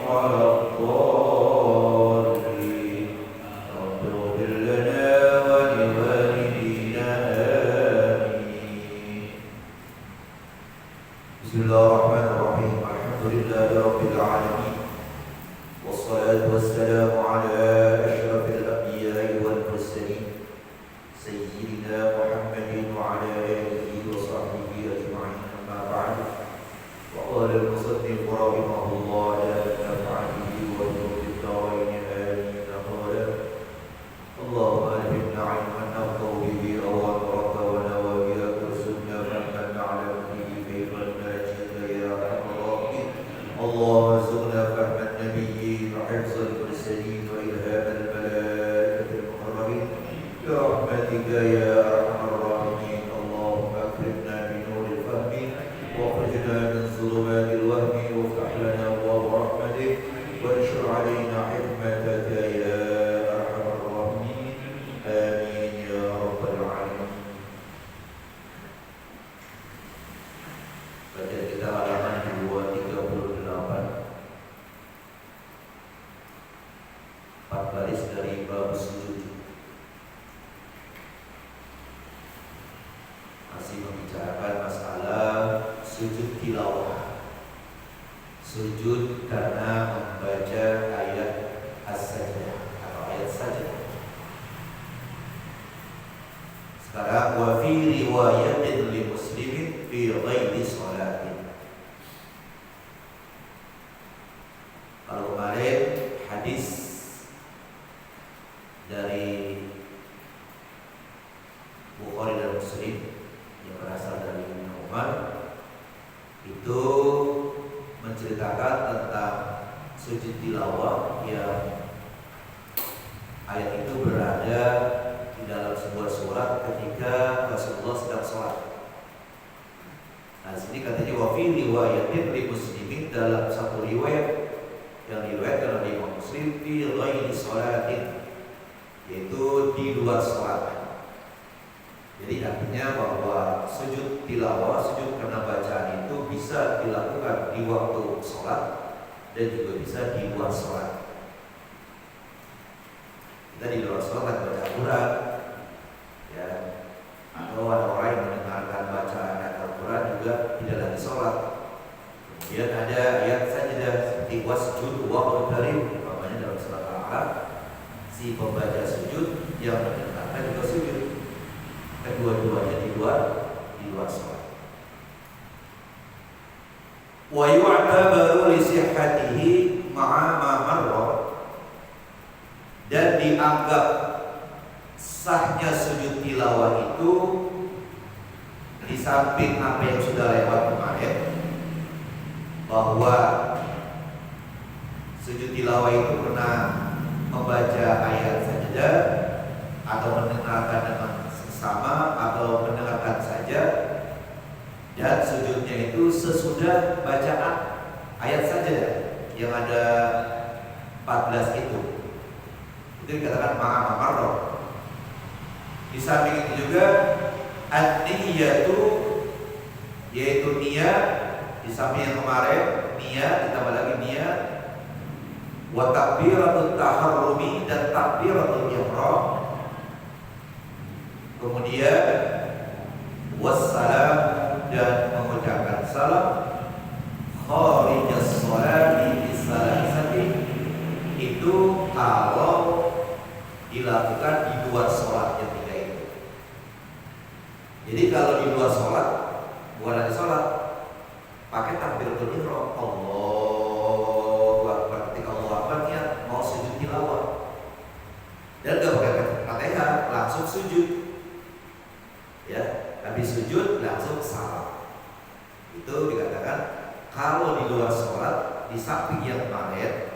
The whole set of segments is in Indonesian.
ولا الضالين رب اغفر لنا برحمتك يا أرحم الراحمين. اللهم أكرمنا بنور الفهم واخرجنا من ظلمات الوهم وافتح لنا أبواب رحمتك وانشر علينا حكمتك يا أرحم الراحمين. آمين يا رب العالمين. Baca kita halaman 238, 4 baris dari bab sujud. Masih membicarakan masalah sujud tilawah, sujud karena membaca ayat as-sajdah atau ayat sajdah. Sekarang wa fi riwayatin li muslimin fi ghairi sholatin. Kalau kemarin hadis dari Bukhari dan Muslim yang berasal dari Ibnu Umar itu menceritakan tentang sujud tilawah yang ayat itu berada di dalam sebuah surat ketika Rasulullah sedang sholat. Nah, di sini katanya wa fi riwayatin li muslimin, dalam satu riwayat yang diriwayatkan oleh Imam Muslim fi ghairi sholatin, yaitu di luar sholat. Jadi artinya bahwa sujud tilawah, sujud karena bacaan itu bisa dilakukan di waktu sholat dan juga bisa di luar sholat. Kita di luar sholat baca Al-Quran, ya, atau ada orang yang mendengarkan bacaan ayat Al-Quran juga tidak lagi sholat. Kemudian ada ayat sajdah seperti wasjud waqtarib, namanya dalam surat Al-A'raf, si pembaca sujud yang mendengarkan juga sujud. Kedua-duanya di luar sholat. Wa yu'tabaru li sihhatihi ma'a ma marra, dan dianggap sahnya sujud tilawah itu di samping apa yang sudah lewat kemarin, bahwa sujud tilawah itu pernah membaca ayat sajdah atau mendengarkan dengan sama atau mendengarkan saja, dan sujudnya itu sesudah bacaan ayat sajdah yang ada 14 itu dikatakan ma'a marra. Di samping itu juga an-niyatu, yaitu niat, di samping yang kemarin niat ditambah lagi niat, wa takbiratul taharrumi, dan takbiratul ihram, kemudian wassalam, dan mengucapkan salam, kharijas sholati bisalasati, itu kalau dilakukan di luar sholat yang tiga itu. Jadi kalau di luar sholat, bukan di sholat, pakai takbiratul ihram, Allahu Akbar, ketika Allahu Akbar niat mau sujud tilawah, dan gak pakai Fatihah, langsung sujud. Ya, habis sujud langsung salam. Itu dikatakan kalau di luar sholat, di samping yang kemarin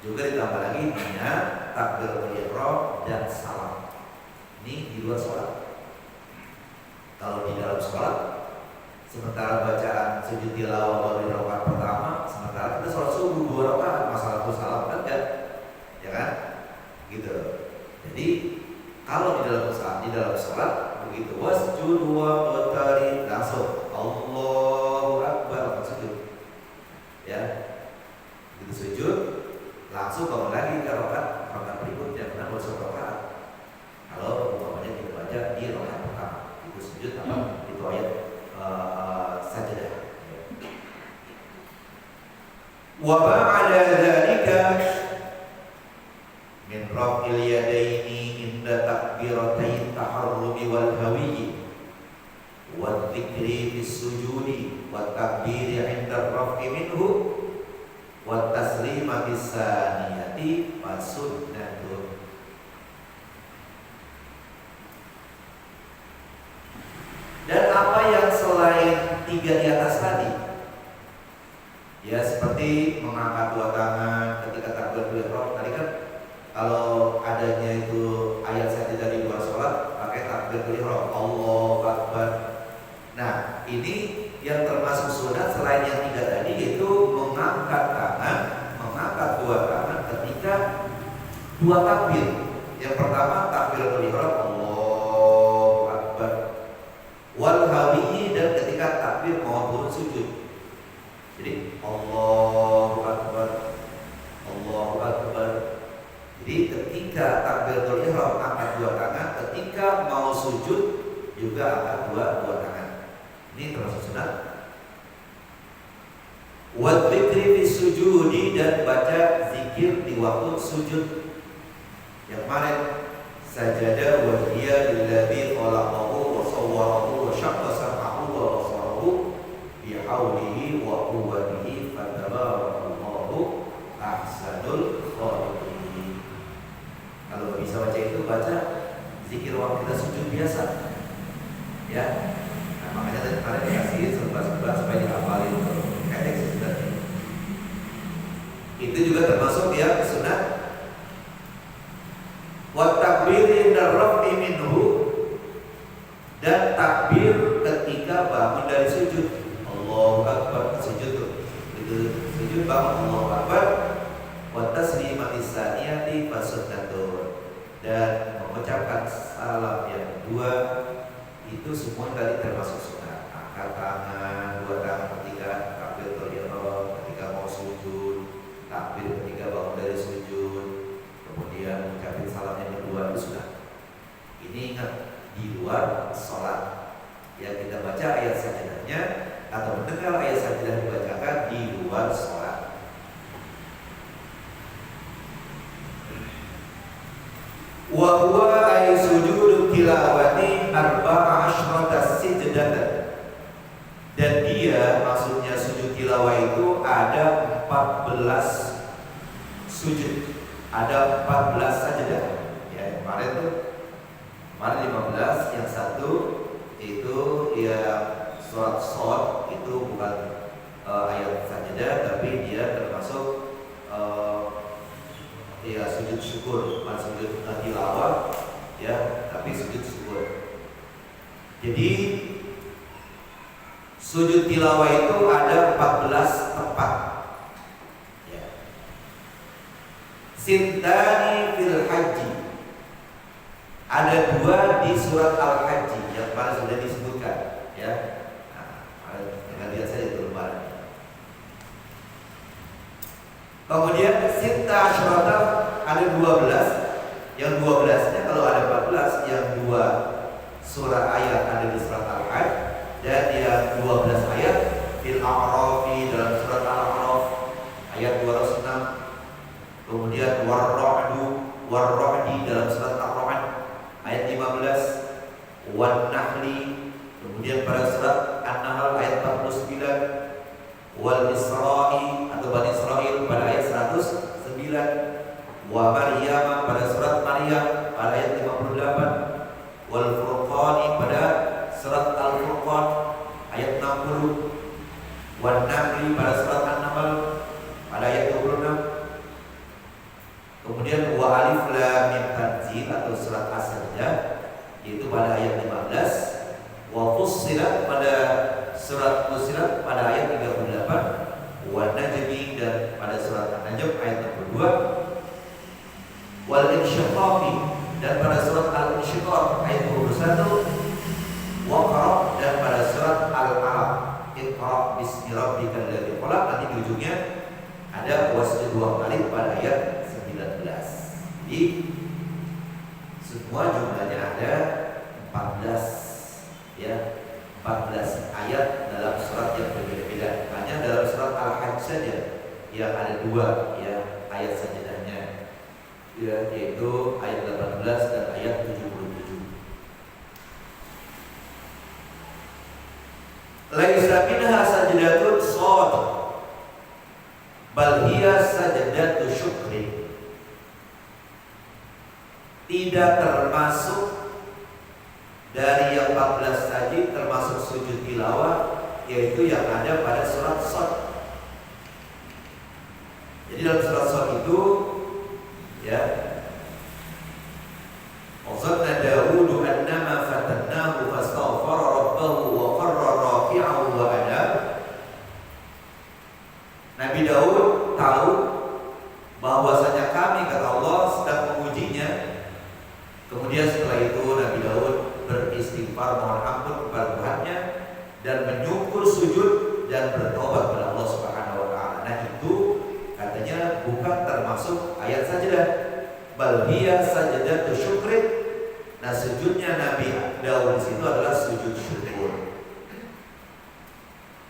juga ditambah lagi niat, takbiratul ihram, dan salam. Ini di luar sholat. Kalau di dalam sholat, sementara bacaan sujud tilawah baru di rakaat pertama, sementara kita sholat subuh 2 rakaat, masalah itu salam kan, ya kan? Gitu. Jadi kalau di dalam sholat begitu wasjud waqtarib, langsung Allahu Akbar, langsung sujud. Ya, begitu sujud langsung bangun lagi ke rakaat berikutnya, karena baru 1 rakaat. Kalau umpamanya kita baca di rakaat pertama, itu sujud apa? Itu ayat sajdah. Wa ba'da dzalika min raf'il yadaini inda takbiratain taharrumi wal hawiyyi wa dzikri bis sujudi wa takbiri 'inda raf'i minhu wa taslima bis saniyati wa sunnatun. Dan apa yang selain 3 di atas tadi, ya, seperti mengangkat 2 tangan ketika takbiratul ihram tadi kan, kalau adanya itu ayat sajdah di luar sholat pakai dua takbir. Yang pertama takbiratul ihram, Allahu Akbar. Wal hawi, dan ketika takbir mau turun sujud. Jadi Allahu Akbar, Allahu Akbar. Jadi ketika takbiratul ihram angkat dua tangan, ketika mau sujud juga angkat dua tangan. Ini termasuk sunat. Wa dzikri fi sujudi, dan baca zikir di waktu sujud. Yang kemarin sajada wa hiya lillazi khalaqahu wa sawwarahu wa syaqqa sam'ahu wa basarahu bi haulihi wa quwwatihi fatabarakallahu ahsanul khaliqin. Kalau bisa baca itu, baca zikir waktu kita sujud biasa. Ya. Nah, makanya tadi kemarin dikasih sebelas supaya dihafalin pendek sebenarnya. Itu juga termasuk yang sunat. Wa takbir inda raf'i minhu, dan takbir ketika bangun dari sujud. Allahu Akbar, sujud tuh. Itu sujud bangun Allahu Akbar. Wa taslimatis saniyati fasunnatun, dan mengucapkan salam yang kedua itu semua tadi termasuk sunat. Angkat tangan, dua tangan ketika takbiratul ihram, ketika mau sujud, takbir ketika bangun dari sujud, kemudian mengucapkan salam yang kedua itu sudah. Ini ingat, di luar sholat. Yang kita baca ayat sajadahnya atau mendengar ayat sajadah dibacakan di luar sholat. Wa huwa ay sujudut tilawati arba'a asyrata sajdatan. Dan dia, maksudnya sujud tilawah itu ada 14 sujud. Ada 14 sajadah. Ya, kemarin 15, yang satu itu ya surat Shad, itu bukan ayat sajadah, tapi dia termasuk ya sujud syukur, bukan sujud tilawah ya, tapi sujud syukur. Jadi sujud tilawah itu ada 14 tempat. Ya. Sintani fil haji, ada 2 di surat Al-Haji yang kemarin sudah disebutkan. Ya, nah, dengan lihat saja itu lembaran. Kemudian Sinta Syurata ada 12. Yang 12-nya kalau ada 14, yang 2 surah ayat ada di surat Al-Hajj, dan yang 12 ayat fil A'rafi dalam surat Al-A'raf ayat 206. Kemudian War-Ra'di dalam surat Ar-Ra'd ayat 15, Wan-Nahli, kemudian pada surat An-Nahl ayat 49, Wal-Isra'i atau Bani Israil pada ayat 109, Wa Maryam pada surat Maryam pada ayat 58, Wal Furqani pada surat Al-Furqan ayat 60, Wan Namli pada surat An-Naml pada ayat 26. Kemudian Wa Alif Lam Mim Tanzil atau surat As-Sajdah itu pada ayat 15, Wa Fussilat pada surat Fussilat pada ayat 38, Wa Najmi dan pada surat An-Najm ayat 62, Wal Insyiqaqi dan pada surat Al-Insyiqaq ayat 21, Wa Qara dan pada surat Al-Alaq, Iqra bismi rabbikal ladzi khalaq. Nanti di ujungnya ada wasjud 2 kali pada ayat 19. Jadi semua jumlahnya ada 14 ya, 14 ayat dalam surat yang berbeda-beda. Hanya dalam surat Al-Hajj saja yang ada 2 ya ayat sajadahnya ya, yaitu ayat 18 dan ayat 77. Laisa minha sajdatun shad bal hiya sajdatu syukri. Tidak termasuk dari yang 14 tadi, termasuk sujud tilawah, yaitu yang ada pada surat Shad. Jadi dalam surat Shad itu ya, Wazanna Dawudu annama fatannahu fastaghfara rabbahu wa qarra rafi'ahu wa adab. Nabi Daud tahu bahwasanya kami, kata Allah, sedang beristighfar, mohon ampun kepada Tuhannya, dan menyukur sujud dan bertobat kepada Allah Subhanahu wa taala. Nah, itu katanya bukan termasuk ayat sajadah, bal hiya sajadatu syukrin. Nah, sujudnya Nabi Daud di situ adalah sujud syukur.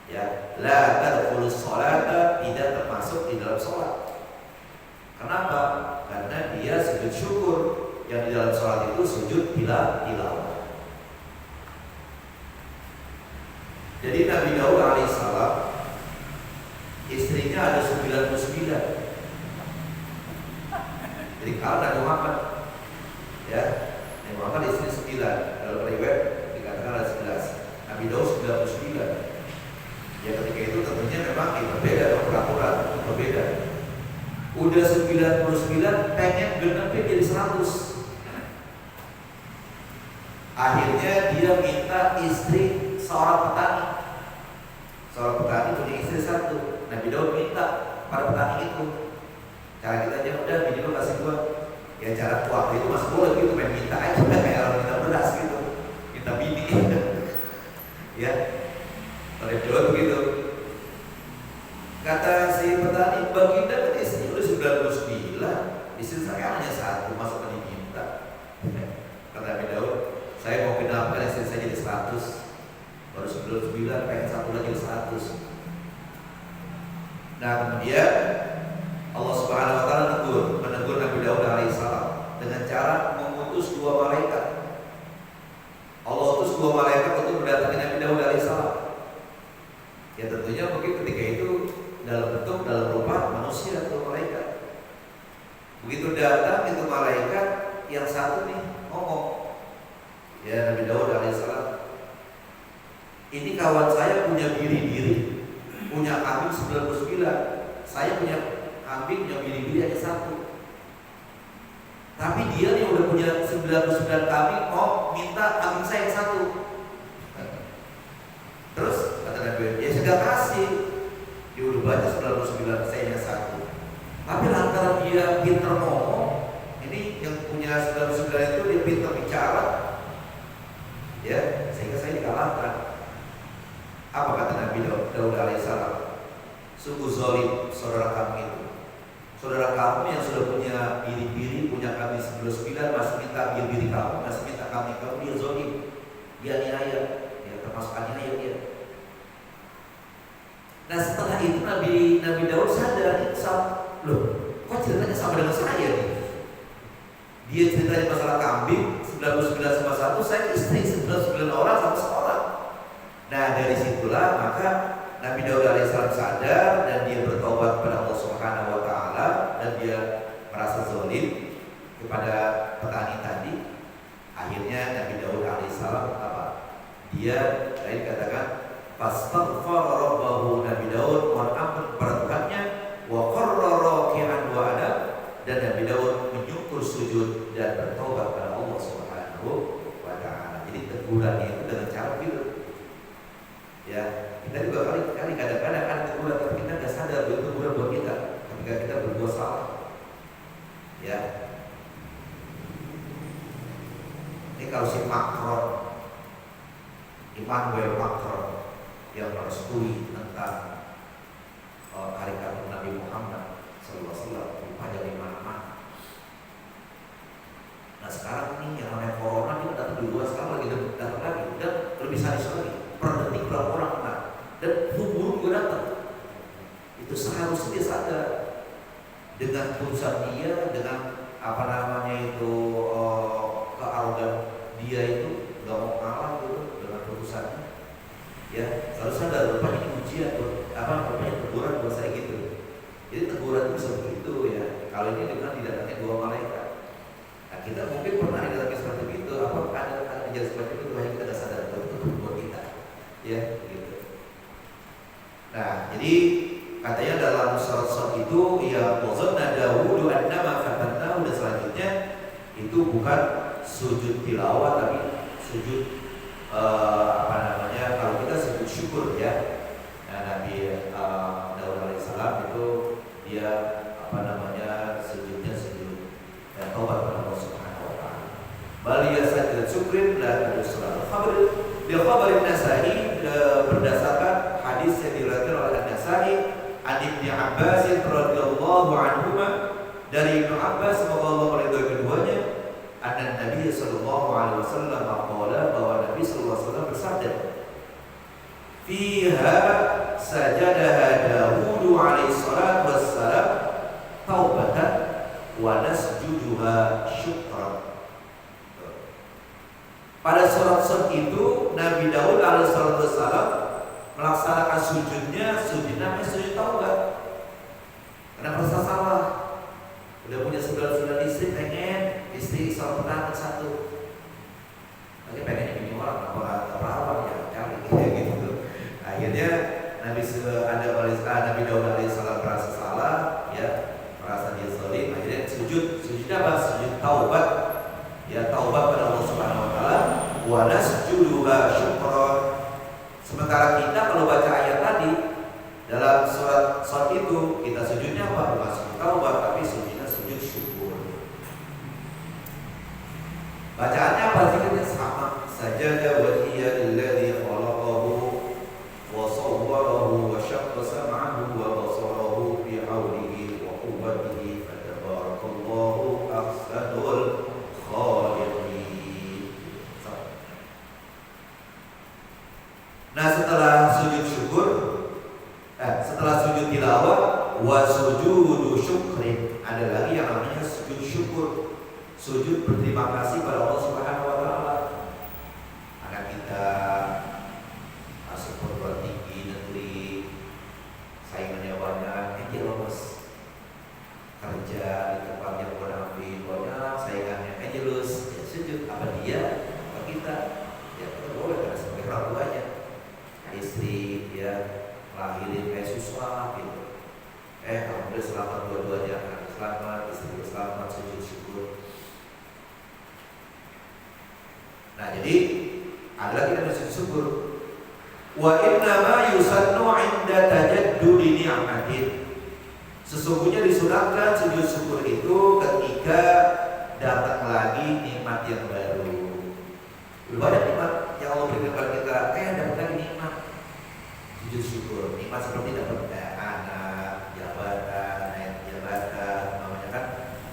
Ya, la tadkhulus sholata, tidak termasuk di dalam sholat. Kenapa? Karena dia sujud syukur. Yang di dalam sholat itu sujud tilawah. Jadi Nabi Daud alaihissalam istrinya ada 99. Jadi kalau Nabi Muhammad, ya, Nabi Muhammad istri 9. Dalam riwayat dikatakan ada 11. Nabi Daud 99. Ya, ketika itu tentunya memang berbeda, peraturan itu berbeda. Udah 99 pengen genepin jadi 100. Akhirnya dia minta istri seorang petani. Seorang petani punya istri 1. Nabi Daud minta pada petani itu, cara kita aja udah bini lu kasih gua. Ya, cara waktu itu masih boleh gitu, main minta aja kayak orang minta beras gitu, minta bini. Ya, Nabi Daud begitu. Kata si petani, baginda kan istri udah 99, istri saya hanya 1, masuk kan diminta. Kata Nabi Daud, saya mau pindahkan istri saya jadi 100, baru 99, pengen 1 lagi 100. Nah, kemudian Allah Subhanahu wa taala menegur Nabi Daud alaihissalam dengan cara mengutus 2 malaikat. Allah utus 2 malaikat untuk mendatangi Nabi Daud alaihissalam. Ya, tentunya mungkin ketika itu dalam rupa manusia atau malaikat. Begitu datang itu malaikat, yang satu nih ngomong, ya, Nabi Daud alaihissalam, ini kawan saya punya biri-biri, punya kambing 99. Saya punya kambing, punya biri-biri hanya 1. Tapi dia nih udah punya 99 kambing, mau minta kambing saya yang 1. Terus kata Nabi, ya sudah kasih. Dia udah banyak 99, saya hanya 1. Tapi lantaran dia pintar ngomong, ini yang punya 99 itu dia pintar bicara, ya, sehingga saya dikalahkan. Apa kata Nabi Daud alaihissalam? Sungguh zalim saudara kami itu. Saudara kamu yang sudah punya biri-biri, punya kami 99, masih minta biri-biri kamu, masih minta kami, dia zalim, dia aniaya, ya, termasuk aniaya dia. Nah, setelah itu Nabi Daud sadar, loh, kok ceritanya sama dengan saya nih? Dia ceritanya masalah kambing 99 sama 1, saya istri 99 orang sama seorang. Nah, dari situlah maka Nabi Daud alaihissalam sadar dan dia bertobat kepada Allah Subhanahu wa taala, dan dia merasa zalim kepada petani tadi. Akhirnya Nabi Daud alaihissalam apa? Dia tadi katakan fastaghfara rabbahu, Nabi Daud mohon ampun kepada Tuhannya, wa qarra raki'an wa adab, dan Nabi Daud menyukur sujud dan bertobat kepada Allah Subhanahu wa taala. Jadi tegurannya itu dengan cara begitu. Ya, kita juga kali kadang-kadang ada teguran tapi kita nggak sadar itu teguran buat kita ketika kita berbuat salah. Ya. Ini kalau si Emmanuel Macron yang merestui tentang karikatur Nabi Muhammad SAW dipajang di mana-mana. Nah, sekarang ini yang namanya corona dia datang di luar, sekarang lagi datang lagi, dan lebih sadis lagi. Per detik berapa orang kena, dan burung juga datang. Itu seharusnya dia sadar dengan putusan dia, dengan apa namanya itu kearogan dia itu nggak mau kalah gitu dengan putusannya. Ya, seharusnya sadar rupanya ini ujian, rupanya teguran buat saya gitu. Jadi teguran itu bisa begitu ya. Kalau ini dengan didatangnya 2 malaikat. Nah, kita mungkin pernah didatangi seperti itu. Apa ada kejadian seperti itu? Hanya kita tidak sadar itu buat kita. Ya, gitu. Nah, jadi katanya dalam surat itu ya wazanna Daud annama fatannahu, dan selanjutnya itu bukan sujud tilawah tapi sujud kalau kita sujud syukur ya. Nah, Nabi Daud alaihissalam itu dia sujudnya sujud dan taubat kepada Allah Subhanahu wa taala. Bal ya sajdat syukrin la tadussul. Khabar syukur bi khabar An-Nasa'i berdasarkan hadis yang diriwayatkan oleh An-Nasa'i an Ibnu Abbas radhiyallahu anhuma, dari Ibnu Abbas semoga Allah meridhai keduanya, anna Nabi sallallahu alaihi wasallam qala, bahwa Nabi sallallahu alaihi wasallam bersabda, fiha sajadaha Dawud alaihi salatu wassalam taubatan wa nasjuduha syukran. Pada surat itu Nabi Daud alaihissalam melaksanakan sujudnya, sujud namanya sujud taubat. Karena merasa salah, udah punya 9 istri, pengen istri seorang satu, lagi pengen ini orang apa perawan ya cari gitu. Akhirnya Nabi Daud alaihissalam merasa salah, ya, merasa dia zalim, akhirnya sujud apa? Sujud taubat, ya, taubat pada Allah Subhanahu wa taala. Wa nasjuduha syukran. Sementara kita kalau baca ayat tadi dalam surat itu, kita sujudnya apa? Bukan sujud taubat, tapi sujudnya sujud syukur. Bacaannya apa? Zikirnya sama. Sajada wajhiya alladzi khalaqahu wa sawwarahu wa syaqqa sam'ahu wa basarahu bi hawlihi wa quwwatihi fatabarakallahu ahsanul khaliqin. Nah, setelah sujud syukur, setelah sujud tilawah, wa sujudu syukrin, ada lagi yang namanya sujud syukur, sujud berterima kasih pada Allah Subhanahu wa taala. Anak kita masuk perguruan tinggi negeri, saingannya banyak, dia lolos kerja di tempat yang bonafit, banyak saingannya, lulus, ya sujud apa dia, apa kita, ya kita boleh karena sebagai orang tuanya, istri, ya, lahirin kayak susah gitu. Alhamdulillah selamat dua-duanya, anak selamat, istri selamat, sujud syukur. Nah, jadi ada lagi yang sujud syukur. Wa inna ma yusannu 'inda tajaddudi ni'matin. Sesungguhnya disunahkan sujud syukur itu ketika datang lagi nikmat yang baru. Banyak nikmat yang Allah berikan kepada kita, dapat lagi nikmat. Sujud syukur, nikmat seperti dapat anak, jabatan, naik jabatan, namanya kan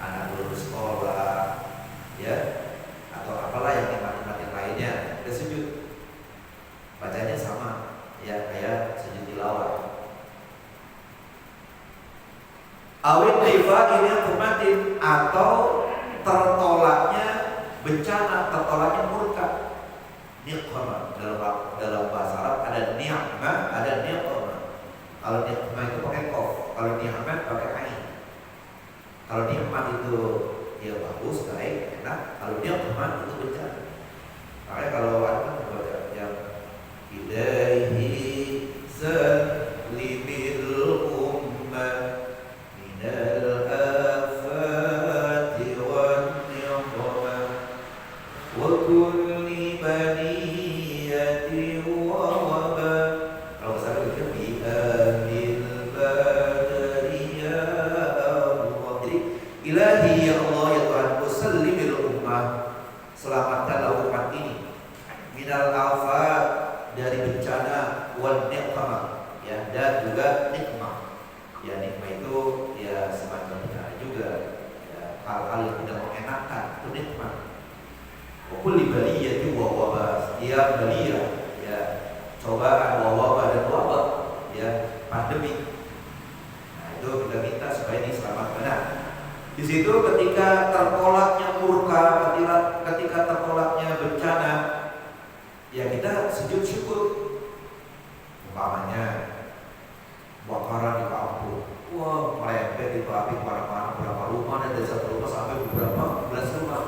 anak lulus sekolah, ya, atau apalah yang nikmat-nikmat yang lainnya, kita sujud. Bacanya sama, ya, kayak sujud tilawah. Awit rifa ini kematin, atau tertolaknya bencana, tertolaknya murka. Niqmah dalam bahasa Arab ada ni'mah, ada niqmah. Kalau niqmah itu pakai qaf, kalau ni'mah pakai ain. Kalau ni'mah itu ya bagus, baik, enak. Kalau niqmah itu bencana. Makanya kalau ada baca yang ilaihi salimil ummah minal afati wan niqmah wa kulli baniyati wa waba. Kalau saya itu bi'amil bariyah Allah. Jadi ilahi ya Allah, ya Tuhanku, salimil ummah, selamatkanlah umat ini, minal afat, dari bencana, wal niqmah, ya, dan juga nikmah. Ya, nikmah itu ya semacam bencana juga, ya, hal-hal yang tidak mengenakan, itu nikmah. Kulli baliyati wa wabah, ya, baliyah, ya, cobaan, wa wabah, dan wabah, ya, pandemi. Nah, itu kita minta supaya diselamatkan. Nah, di situ ketika tertolaknya murka, ketika tertolaknya bencana, ya kita sujud syukur. Umpamanya bakaran di kampung, wah, merembet itu api kemana-mana, berapa rumah, dan dari satu rumah sampai beberapa belas rumah.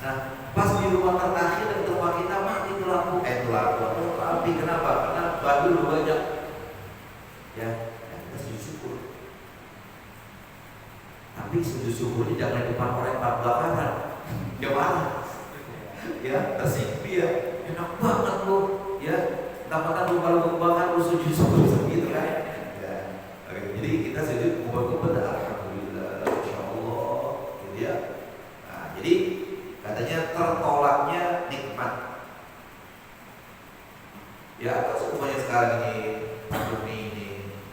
Nah, pas di rumah terakhir dan rumah kita mati itu lampu, atau api. Kenapa? Karena batu udah banyak. Ya, kita sujud syukur. Tapi sujud syukurnya jangan di depan orang yang bakaran. Dia marah, ya, tersipi ya, enak banget lu, ya, tampatan lu kalau kebakaran lu sujud syukur gitu kan. Ya, jadi kita sujud kumpul-kumpul, alhamdulillah, insyaallah, gitu ya. Nah, jadi katanya tertolaknya nikmat. Ya atau semuanya sekarang ini pandemi ini,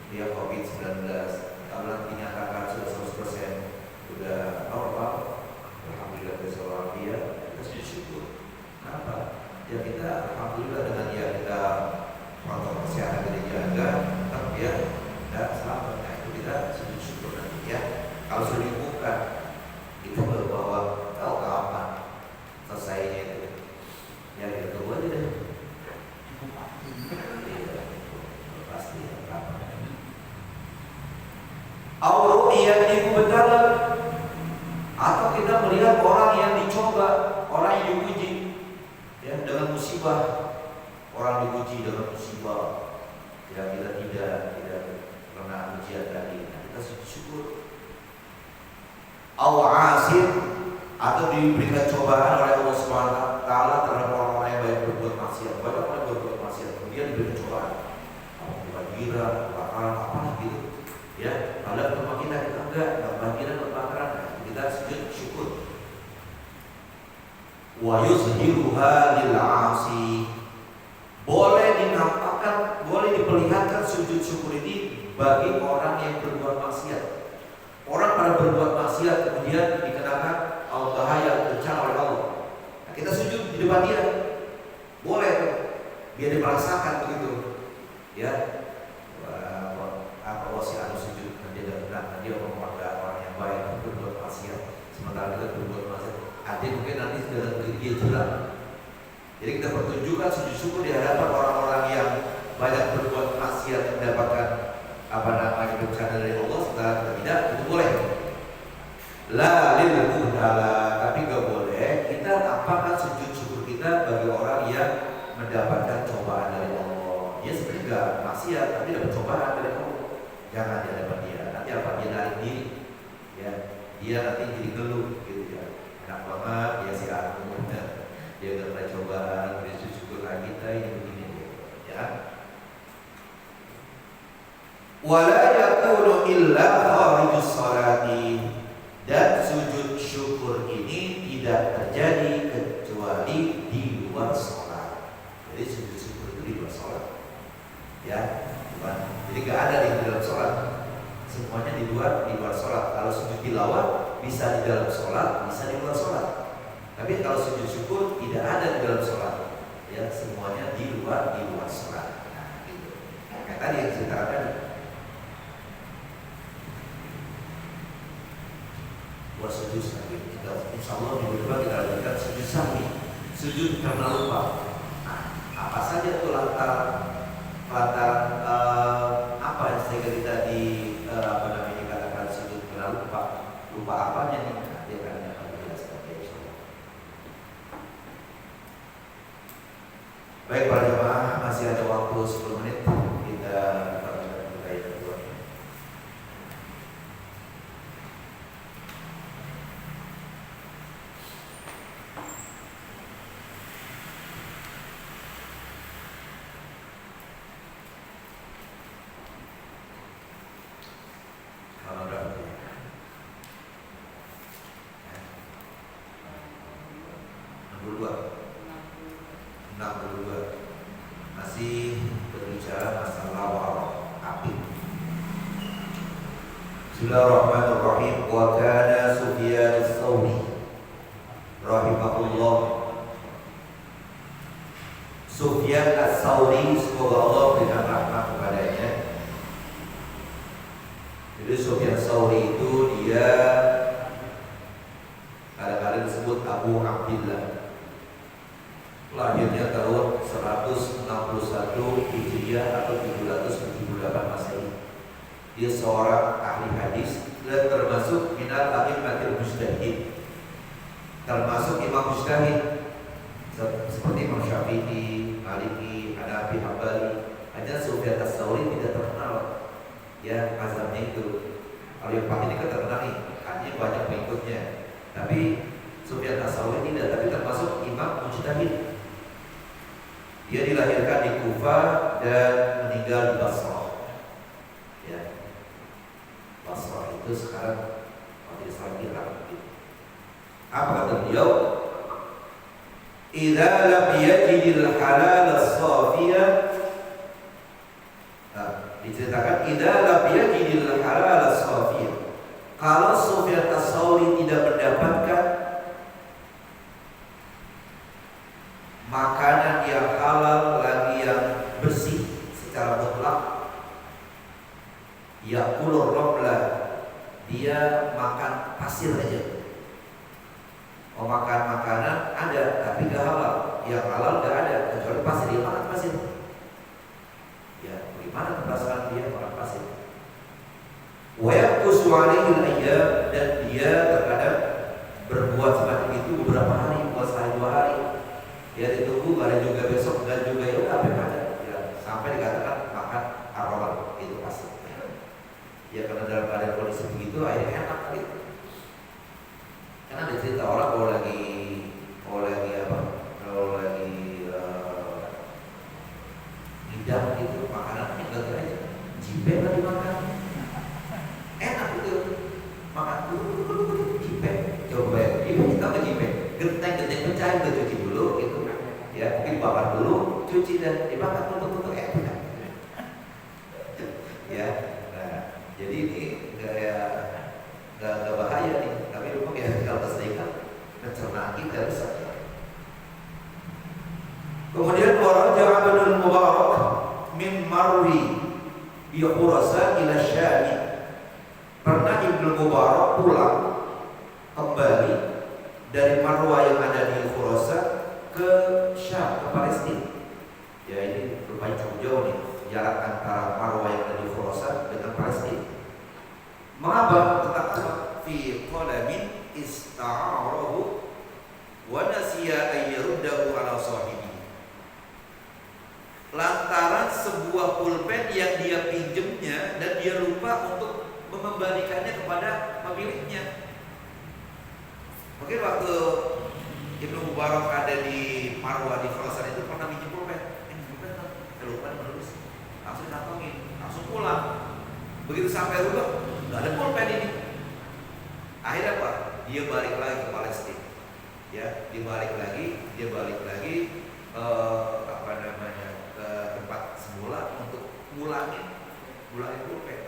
ya COVID-19, kalau dinyatakan sudah 100% sudah normal, alhamdulillah besok dia kita syukur. Kenapa? Ya kita alhamdulillah dengan ya kita protokol kesehatan kita jaga, tetap ya tidak selamat. Nah itu kita syukur nanti ya. Kalau sudah dibuka, kita baru bahwa tahu kapan selesainya itu. Ya kita tunggu aja deh. Pasti kapan. Auru'iyati bedalan, atau kita melihat orang yang dicoba, orang yang diuji ya dengan musibah, orang diuji dengan musibah yang kita tidak pernah ujian tadi, nah, kita syukur. Awasir, atau diberikan cobaan oleh Allah SWT terhadap orang-orang yang banyak berbuat maksiat, banyak orang yang berbuat maksiat, kemudian diberikan cobaan, kebanjiran, kebakaran, apalah gitu, ya. Padahal rumah kita enggak kebanjiran, kebakaran, kita sujud syukur. Wa yuzhiruha lil 'asi, boleh dinampakkan, boleh diperlihatkan sujud syukur ini bagi orang yang berbuat maksiat. Orang pada berbuat maksiat kemudian dikenakan bahaya bencana oleh Allah. Nah, kita sujud di depan dia, boleh biar dia merasakan begitu, ya. Apa wasiat sujud nanti dia merupakan orang yang baik berbuat maksiat, sementara kita berbuat maksiat. Artinya mungkin nanti dengan dia jelas. Jadi kita pertunjukkan sujud syukur di hadapan orang-orang yang banyak berbuat maksiat mendapatkan bencana dari Allah, sementara kita tidak, itu boleh. La lil mudala, tapi gak boleh kita tampakkan sujud syukur kita bagi orang yang mendapatkan cobaan dari Allah. Dia sebenarnya gak maksiat, tapi dapat cobaan dari Allah. Jangan di hadapan dia. Nanti apa? Dia narik diri, ya. Dia nanti jadi geluh, gitu ya. Enak banget, dia si aku, dia gak pernah cobaan, dia sujud syukur lagi kita ini begini, ya. Wala yakunu illa kharijus sholati, dan sujud syukur ini tidak terjadi kecuali di luar sholat. Jadi sujud syukur itu di luar sholat, ya, bukan. Jadi gak ada di dalam sholat, semuanya di luar sholat. Kalau sujud tilawah bisa di dalam sholat, bisa di luar sholat. Tapi kalau sujud syukur tidak ada di dalam sholat, ya, semuanya di luar sholat. Nah, gitu. Kayak tadi yang saya katakan. Buat sujud sahwi, insya Allah minggu depan kita lanjutkan sujud sahwi, sujud karena lupa. Nah, apa saja itu lantaran apa yang sehingga kita dikatakan sujud karena lupa apanya nih? Nanti akan dijelaskan insya Allah. Baik para jemaah, masih ada waktu 10 menit kita mulai kedua. Masih berbicara masalah warok api. Bismillahirrahmanirrahim. Wa kana Sufyan ats-Tsauri rahimahullah. Sufyan ats-Tsauri, semoga Allah berikan rahmat kepadanya. Jadi Sufyan ats-Tsauri itu dia kadang-kadang disebut Abu Abdillah. Lahirnya tahun 161 Hijriah atau 778 Masehi. Dia seorang ahli hadis dan termasuk minal a'immatil mujtahid, termasuk imam mujtahid seperti Imam Syafi'i, Maliki, Hanafi, Hambali. Hanya Sufyan ats-Tsauri tidak terkenal, ya, mazhabnya itu. Kalau yang Pak ini kan terkenal nih, hanya banyak pengikutnya. Tapi Sufyan ats-Tsauri tidak, tapi termasuk imam mujtahid. Dia dilahirkan di Kufah dan meninggal di Basrah. Ya, Basrah itu sekarang kalau tidak salah Irak. Apa kata beliau? Idza lam yajidil halal as-safiya Diceritakan idza lam yajidil halal as-safiyah. Kalau Sufyan as-Tsauri tidak mendapatkan makanan yang halal lagi yang bersih secara mutlak, yaqulur ramla, dia makan pasir aja. Mau makan makanan ada tapi gak halal, yang halal gak ada kecuali pasir, dia makan pasir. Ya, bagaimana kebiasaan dia makan pasir? Wa yaqsu alaihi al-ayyam, dan dia terkadang berbuat semacam itu beberapa hari, buat sehari 2 hari. Dia ditunggu, ada juga besok, dan juga ya udah apa ada. Ya, sampai dikatakan makan aroma itu pasir. Ya karena dalam keadaan kondisi begitu akhirnya enak kali. Karena ada cerita orang kalau lagi ngidam gitu, makanannya enggak aja. Jipe lah dimakan. Enak gitu. Makan dulu jipe. Coba ya, ibu kita ke jipe. Genteng-genteng pecah udah cuci dulu gitu. Ya, mungkin bakar dulu, cuci dan dimakan tutup-tutup enak. Ya. Nah, jadi ini nggak bahaya nih, tapi memang ya kalau keseringan pencernaan kita rusak. Kemudian orang Ibnul Mubarak min marwi bi Khurasan ila Syam. Pernah Ibnu Mubarak pulang kembali dari Marwa yang ada di Khurasan ke Syam, ke Palestina. Ya ini lumayan cukup jauh nih jarak antara Marwa yang ada di Khurasan dengan Palestina. Mengapa tetap fi qalamin ista'arahu wa nasiya ay yaruddahu ala sahibi? Lantaran sebuah pulpen yang dia pinjemnya dan dia lupa untuk mengembalikannya kepada pemiliknya. Mungkin waktu Ibnu Mubarak ada di Marwa di Khurasan itu pernah pinjam pulpen. Pulpen kan lupa menulis. Langsung kantongin, langsung pulang. Begitu sampai rumah, nggak ada pulpen ini. Akhirnya apa? Dia balik lagi ke Palestina. Ya, dia balik lagi ke tempat semula untuk ngulangin pulpen.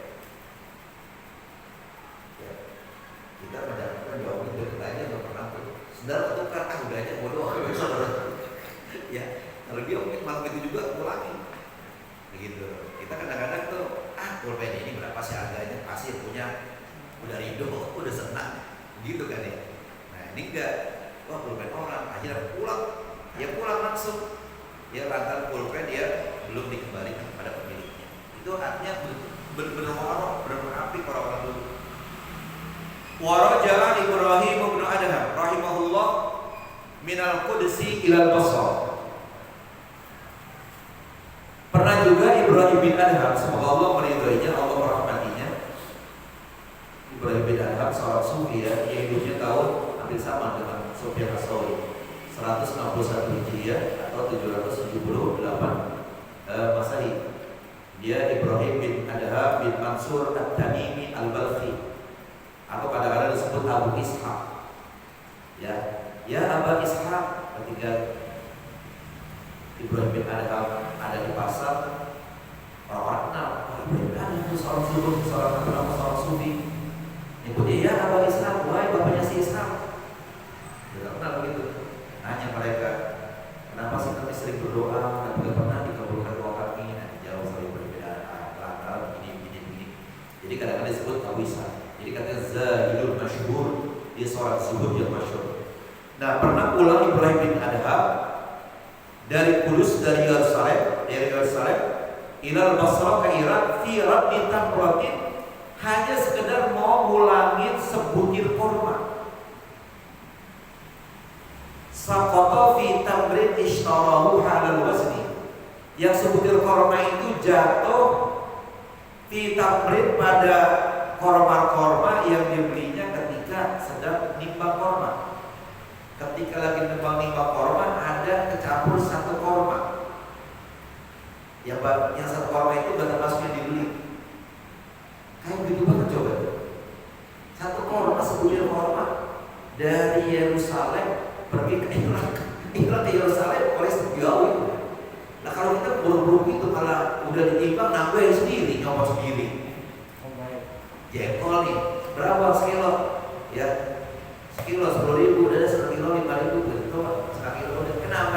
Ya, kita mendapatkan jawaban itu kita aja nggak pernah tuh. Saudara tukar udah aja bodoh. Ya, kalau dia mungkin malam itu juga ngulangin. Begitu. Kita kadang-kadang tuh pulpen ini berapa sih harganya? Pasti punya udah ridho, udah senang, gitu kan ya. Nah ini enggak, wah pulpen orang, akhirnya pulang langsung. Ya lantaran pulpen dia belum dikembalikan kepada pemiliknya. Itu artinya benar-benar apik orang-orang dulu. Waraja Ibrahim bin Adham rahimahullah minal Qudsi ilal Basra. Pernah juga Ibrahim bin Adham, semoga Allah meridhoinya, Allah merahmatinya. Ibrahim bin Adham seorang sufi ya, yang hidupnya tahun hampir sama dengan Sufyan as-Tsauri, 161 Hijriah atau 778 Masehi. Dia Ibrahim bin Adham bin Mansur at-Tamimi al-Balkhi, atau kadang-kadang disebut Abu Ishaq. Ya Abu Ishaq. Ketika Ibrahim bin Adham ada di pasar, orang kenal, Ibrahim bin Adham itu seorang zuhud, seorang sufi. Nyebut dia Abu Ishaq, wahai bapaknya si Ishaq. Dia kenal begitu. Nanya mereka, kenapa sih kami sering berdoa tapi tidak pernah dikabulkan doa kami? Nah, jauh saling berbeda, lantaran begini. Jadi kadang-kadang disebut Abu Ishaq. Jadi katanya zahidul masyhur, dia seorang zuhud yang masyhur. Nah, pernah pulang Ibrahim bin Adham dari Kudus, dari Yerusalem ilal Basra ke Irak fi raddi tamratin, hanya sekedar mau ngulangin sebutir korma. Saqata fi tamrin ishtarahu halal wazni, yang sebutir korma itu jatuh fi tamrin pada korma yang dibelinya ketika sedang nimbang korma. Ketika lagi nimbang korma, ada kecampur satu korma. Yang satu korma itu gak termasuk yang dibeli. Kayak begitu banget coba. Satu korma, sebutir korma dari Yerusalem pergi ke Irak ke Yerusalem oleh jauh itu. Nah kalau kita buru-buru itu malah udah ditimbang nambah sendiri, nyopot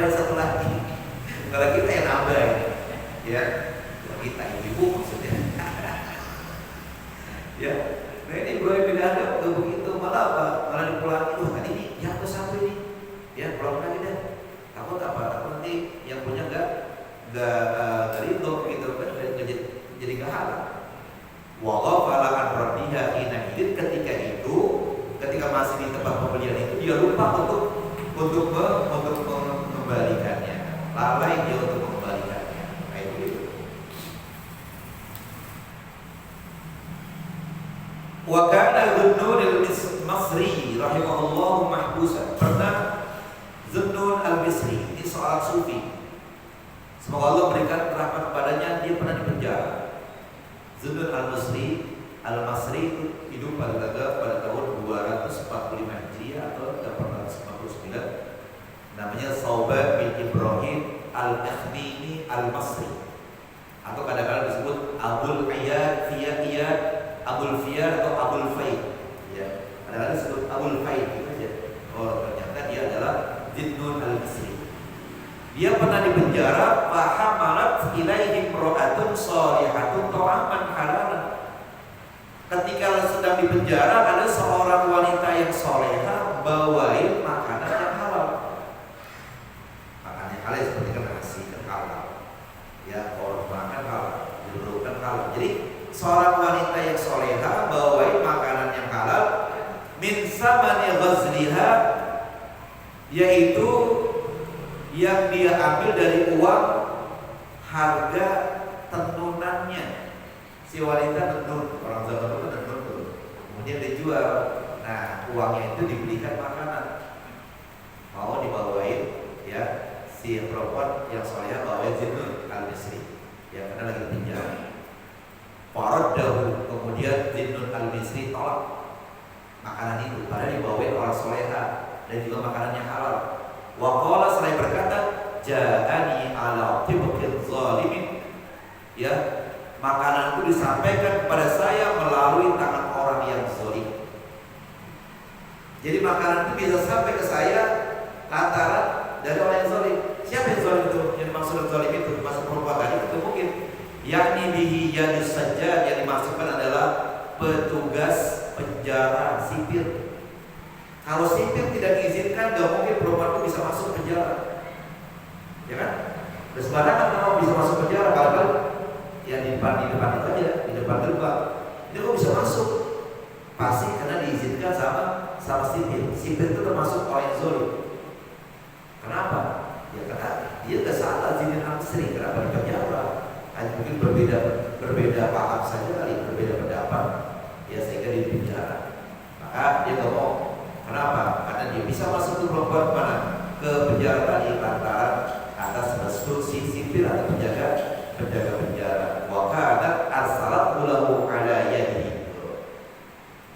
tambahin satu lagi. Kalau kita yang nambah ya, kita ibu maksudnya. Ya, nah ini boleh beda ada waktu begitu malah apa? Malah dipulangi, tadi ini jatuh satu ini, ya pulang lagi deh. Takut apa? Takut nanti yang punya nggak ridho gitu kan, jadi nggak halal. Walau falahan rabbiha hina idin, ketika masih di tempat pembelian itu dia lupa untuk mengembalikannya, lalai dia untuk mengembalikannya. Nah itu. Wa kana Zunnun al-Misri rahimahullahu mahbusan. Pernah Zunnun al-Misri, ini seorang sufi, semoga Allah berikan rahmat kepadanya, dia pernah dipenjara. Zunnun al-Misri itu hidup pada tahun 245 Hijriah atau 859. Namanya Sauban bin Ibrahim al-Akhmini al-Masri, atau kadang-kadang disebut Abul Iyad, Abul Fiyar atau Abul Faid. Ya, kadang-kadang disebut Abul Faid gitu aja. Oh, ternyata dia adalah Zunnun al-Misri. Dia pernah dipenjara, fahamalat ilaihi imra'atun shalihatun ta'aman halalan. Ketika sedang dipenjara, ada seorang wanita yang soleha bawain makanan yang halal. Makanan yang halal seperti kan nasi kan halal, ya korma kan halal, jeruk kan halal. Jadi seorang wanita yang soleha bawain makanan yang halal, min samani ghazliha, yaitu yang dia ambil dari uang harga tenunannya. Si wanita tenun, orang zaman itu tenun tuh, kemudian dijual. Nah, uangnya itu dibelikan makanan, mau dibawain ya si perempuan yang soalnya bawain Zunnun al-Misri, ya karena lagi penjara. Faradahu, kemudian Zunnun al-Misri tolak makanan itu, padahal dibawain orang soleha dan juga makanan yang halal. Wa qala, seraya berkata, ja'ani ala tibqil zalimin, ya makanan itu disampaikan kepada saya melalui tangan orang yang zalim. Jadi makanan itu bisa sampai ke saya lantaran dari orang yang zalim. Siapa yang zalim itu? Yang maksud zalim itu masuk perempuan tadi itu mungkin yakni bihi yadus sajjad, yang dimaksudkan adalah petugas penjara sipil. Kalau sipil tidak diizinkan, gak mungkin perempuan itu bisa masuk penjara, ya kan? Terus kan kalau bisa masuk penjara, kalau ya di depan itu aja, di depan gerbang. Ini kok bisa masuk? Pasti karena diizinkan sama sipil. Sipil itu termasuk orang yang zalim. Kenapa? Ya karena dia nggak salah Zunnun al-Misri. Kenapa di penjara? Hanya mungkin berbeda paham saja kali, berbeda pendapat. Ya sehingga di penjara. Maka dia nggak mau. Kenapa? Karena dia bisa masuk ke perempuan mana? Ke penjara tadi lantaran atas instruksi sipil atau penjaga penjara. Wa kana arsalat lahu ala yadihi.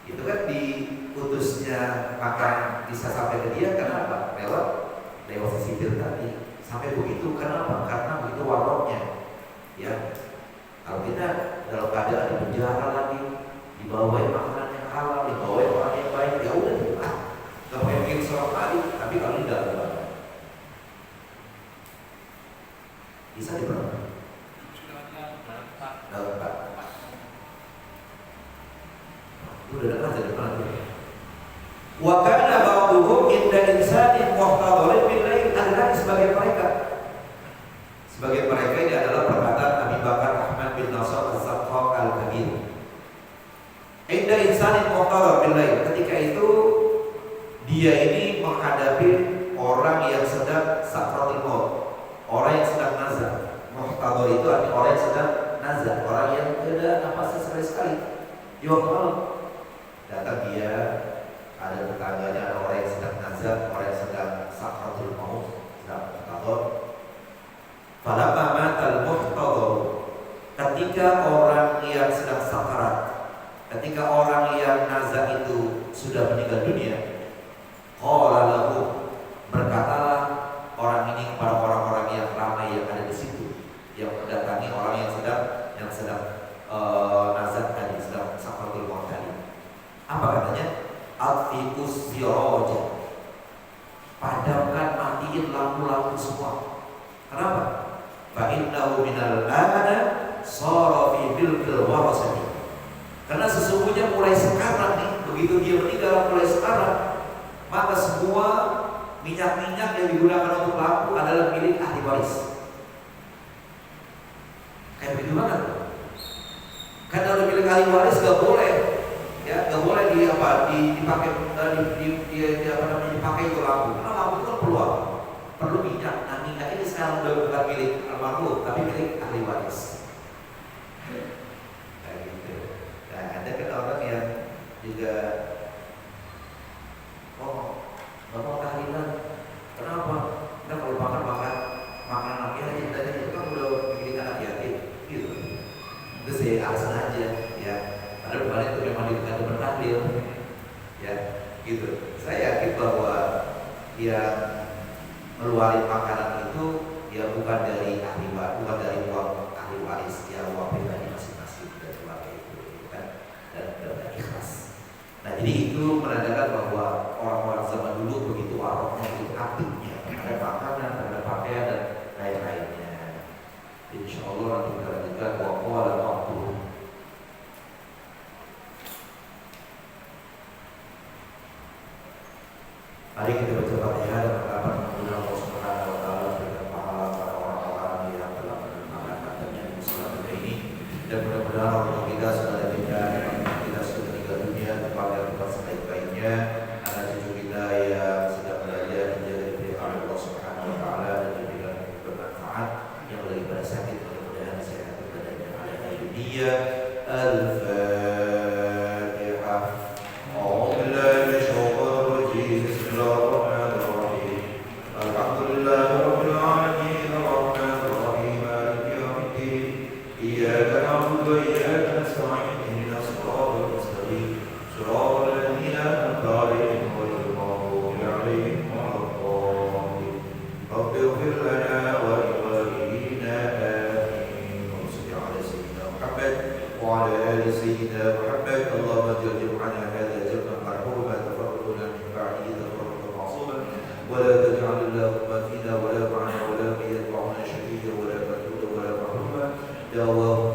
Itu kan diutusnya makan bisa sampai ke dia karena apa? Lewat sipil tadi. Sampai begitu kenapa? Karena begitu waroknya. Ya. Kalau kita dalam keadaan di penjara lagi, dibawain makanan yang halal, dibawain orang yang baik, ya udah kita nggak pengen seorang kali. Tapi kalau ini dalam keadaan bisa diberapa? Udah dekat jadi depan. Wa kana ba'dhum inda insanin muhtadharin bil lail, adalah sebagai mereka ini adalah perkataan Abi Bakar Ahmad bin Nasr az-Zaqqaq al-Kabir. Inda insanin muhtadhar bil lail, ketika itu dia ini menghadapi orang yang sedang sakratul maut, orang yang sedang nazar. Muhtadhar itu artinya orang yang sedang nazar, orang yang tidak nafasnya sekali-sekali di waktu malam. Datang dia, ada tetangganya, ada orang yang sedang nazar, orang yang sedang sakratul maut, sedang muhtadhar. Falamma matal muhtadhar, ketika orang yang sedang sakarat, ketika orang yang nazar itu sudah meninggal dunia, qala lahu, berkatalah orang ini kepada orang-orang yang ramai yang ada di situ, yang mendatangi orang yang sedang nazar tadi, sedang sakratul maut tadi. Apa katanya? Atfiqus siraja, padamkan, matiin lampu-lampu semua fa innahu minal ana shara fi bilbil warasati. Karena sesungguhnya mulai sekarang nih, begitu dia meninggal mulai sekarang, maka semua minyak-minyak yang digunakan untuk lampu adalah milik ahli waris. Kayak begitu banget. Karena udah milik ahli waris gak boleh, ya gak boleh dipakai dipakai itu lampu. Karena lampu itu kan perlu minyak. Nah minyak ini sekarang udah bukan milik almarhum, tapi milik ahli waris. Kayak gitu. Nah ada kan orang yang juga nggak mau tahlilan. Kenapa? Kita kalau makan makanan anak yatim tadi itu kan udah bikin anak yatim, gitu. Itu sih alasan aja, ya. Padahal kemarin itu memang dikatakan bertahlil, ya, gitu. Saya yakin bahwa yang meluarin makanan itu ya bukan dari bukan dari uang ahli waris, ya uang pribadi masing-masing dari keluarga itu, kan, dan ikhlas. Nah jadi itu menandakan bahwa orang-orang zaman dulu begitu waroknya, begitu aktifnya, ada makanan, ada pakaian dan lain-lainnya. Insya Allah nanti kita lanjutkan waqala waktu. Mari kita baca Fatihah dan berdoa kepada Allah Subhanahu wa taala berikan pahala para orang-orang yang telah menerima katanya di salat ini, dan mudah-mudahan Allah kita sudah kita sudah tinggal dunia tempat yang tempat sebaik-baiknya, anak cucu kita yang sedang belajar menjadi pilihan Allah Subhanahu wa taala dan diberikan bermanfaat, yang lagi pada sakit mudah-mudahan sehat badannya pada dunia. Al-Fatihah. Ya Allah